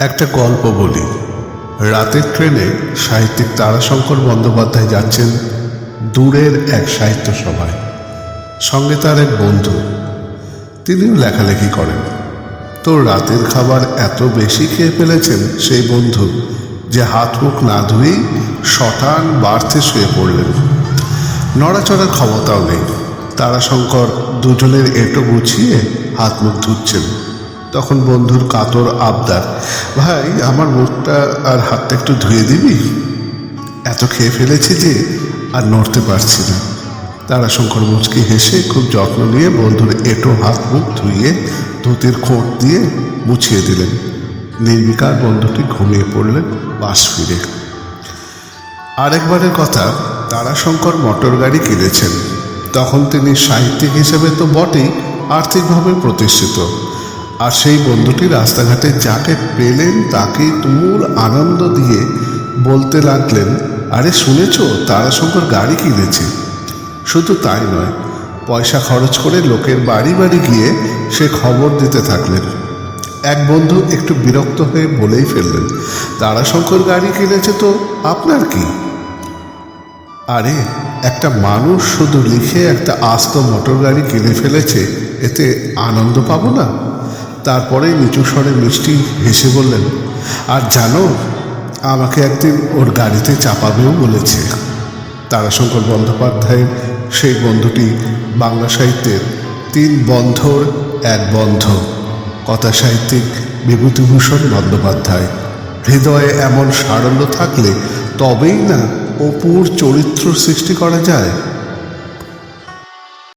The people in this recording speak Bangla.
একটা গল্প বলি। রাতের ট্রেনে সাহিত্যিক তারাশঙ্কর বন্দ্যোপাধ্যায় যাচ্ছেন দূরের এক সাহিত্য সভায়। সঙ্গে তার এক বন্ধু, তিনিও লেখালেখি করেন। তো রাতের খাবার এত বেশি খেয়ে ফেলেছেন সেই বন্ধু যে হাত মুখ না ধুয়েই শটান বার্থে শুয়ে পড়লেন। নড়াচড়ার ক্ষমতাও নেই। তারাশঙ্কর দুজনের এঁটো গুছিয়ে হাত মুখ ধুচ্ছেন। তখন বন্ধুর কাতর আবদার, ভাই আমার মুখটা আর হাতটা একটু ধুয়ে দিবি, এত খেয়ে ফেলেছি যে আর নড়তে পারছি না। তারাশঙ্কর মুচকি হেসে খুব যত্ন নিয়ে বন্ধুর এঁটো হাত মুখ ধুয়ে ধুতির খোঁট দিয়ে মুছিয়ে দিলেন। নির্বিকার বন্ধুটি ঘুমিয়ে পড়লেন বাস ফিরে। আরেকবারের কথা, তারাশঙ্কর মোটর গাড়ি কিনেছেন। তখন তিনি সাহিত্যিক হিসেবে তো বটেই, আর্থিকভাবে প্রতিষ্ঠিত। আর সেই বন্ধুটি রাস্তাঘাটে যাকে পেলেন তাকেই তুমুল আনন্দ দিয়ে বলতে লাগলেন, আরে শুনেছ তারাশঙ্কর গাড়ি কিনেছে। শুধু তাই নয়, পয়সা খরচ করে লোকের বাড়ি বাড়ি গিয়ে সে খবর দিতে থাকলেন। এক বন্ধু একটু বিরক্ত হয়ে বলেই ফেললেন, তারাশঙ্কর গাড়ি কিনেছে তো আপনার কি? আরে একটা মানুষ শুধু লিখে একটা আস্ত মোটর গাড়ি কিনে ফেলেছে, এতে আনন্দ পাবো না? তারপরে নিচু স্বরে মিষ্টি হেসে বললেন, আর জানো আমাকে একদিন ওর গাড়িতে চাপাবেও বলেছে। তারাশঙ্কর বন্দ্যোপাধ্যায়ের সেই বন্ধুটি বাংলা সাহিত্যের 3 বন্ধর এক বন্ধ, কথা সাহিত্যিক বিভূতিভূষণ বন্দ্যোপাধ্যায়। হৃদয়ে এমন সারল্য থাকলে তবেই না অপুর চরিত্র সৃষ্টি করা যায়।